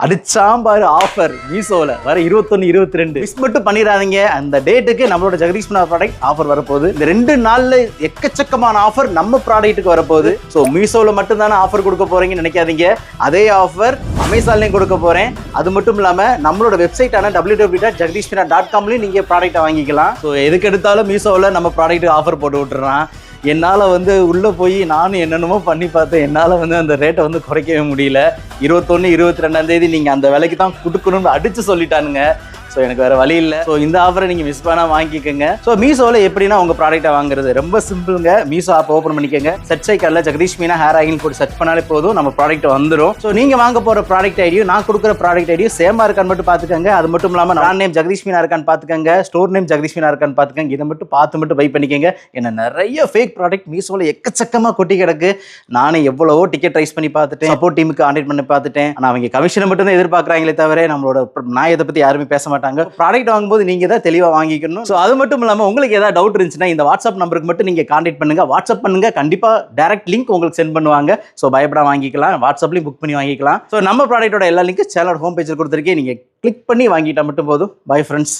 அடிச்சாம்பாரு offer மீசோவில் வர 21-22 miss மட்டும் பண்ணிடாதீங்க. அந்த டேட்டுக்கு நம்மளோட ஜெகதீஷ் மன்னா ப்ராடக்ட் ஆஃபர் வரப்போகுது. இந்த 2 நாள்ல எக்கச்சக்கமான ஆஃபர் நம்ம ப்ராடக்ட்டுக்கு வரப்போகுது. ஸோ மீசோவில் மட்டும் தானே ஆஃபர் கொடுக்க போறீங்கன்னு நினைக்காதீங்க. அதே ஆஃபர் அமேசான்லையும் கொடுக்க போறேன். அது மட்டும் இல்லாமல் நம்மளோட வெப்சைட்டான www.jagdishmina.com நீங்கள் ப்ராடக்ட்டை வாங்கிக்கலாம். ஸோ எதுக்கு எடுத்தாலும் மீசோவில் நம்ம ப்ராடக்ட்டுக்கு ஆஃபர் போட்டு விட்டுறான். என்னால் உள்ளே போய் நானும் என்னென்னமோ பண்ணி பார்த்தேன். என்னால் அந்த ரேட்டை குறைக்கவே முடியல. 21-22 நீங்கள் அந்த விலைக்கு தான் கொடுக்கணும்னு அடித்து சொல்லிட்டானுங்க. ஸோ எனக்கு வேறு வழி இல்லை. ஸோ இந்த ஆஃபரை நீங்கள் மிஸ் பண்ணால் வாங்கிக்கோங்க. ஸோ மீசோவில் எப்படின்னா உங்கள் ப்ராடக்ட்டை வாங்குறது ரொம்ப சிம்பிளுங்க. மீசோ ஆப் ஓப்பன் பண்ணிக்கோங்க. சர்ச் ஐக்கானில் ஜெகதீஷ் மீனா ஹேர் ஆயில் போட்டு சர்ச் பண்ணாலே போதும், நம்ம ப்ராடக்ட் வந்துடும். ஸோ நீங்கள் வாங்க போகிற ப்ராடக்ட் ஐடியும் நான் கொடுக்குற ப்ராடக்ட் ஐடியும் சேமாக இருக்கான்னு மட்டும் பார்த்துக்கோங்க. அது மட்டும் இல்லாமல் நான் நேம் ஜெகதீஷ் மீனா இருக்கான்னு பார்த்துக்கோங்க, ஸ்டோர் நேம் ஜெகதீஷ் மீனா இருக்கான்னு பார்த்துக்கோங்க. இதை மட்டும் பார்த்து பை பண்ணிக்கோங்க. ஏன்னா நிறைய ஃபேக் ப்ராடக்ட் மீசோவில் எக்கச்சக்கமாக கொட்டி கிடக்கு. நானே எவ்வளவோ டிக்கெட் ரைஸ் பண்ணி பார்த்துட்டேன், சப்போர்ட் டீமுக்கு கான்டாக்ட் பண்ணி பார்த்துட்டேன். ஆனால் அவங்க கமிஷனை மட்டும் தான் எதிர்பார்க்குறாங்களே தவிர நம்மளோட நியாயத்தை பற்றி யாருமே பேச மாட்டாங்க. ப்ராடக்ட் வாங்கும்போது நீங்க தான் தெளிவா வாங்கிக்கணும். ஸோ அது மட்டும் இல்லாமல் உங்களுக்கு ஏதாவது டவுட் இருந்துச்சுன்னா இந்த வாட்ஸ்அப் நம்பருக்கு மட்டும் நீங்க கான்டாக்ட் பண்ணுங்க. வாட்ஸ்அப் பண்ணுங்க, கண்டிப்பா டைரக்ட் லிங்க் உங்களுக்கு சென்ட் பண்ணுவாங்க. ஸோ பயப்பட வாங்கிக்கலாம், வாட்ஸ்அப்லையும் புக் பண்ணி வாங்கிக்கலாம். ஸோ நம்ம ப்ராடக்ட்டோட எல்லா லிங்க் சேனலோட ஹோம் பேஜில் கொடுத்துருக்கேன். நீங்க கிளிக் பண்ணி வாங்கிட்டா மட்டும் போதும். Bye friends.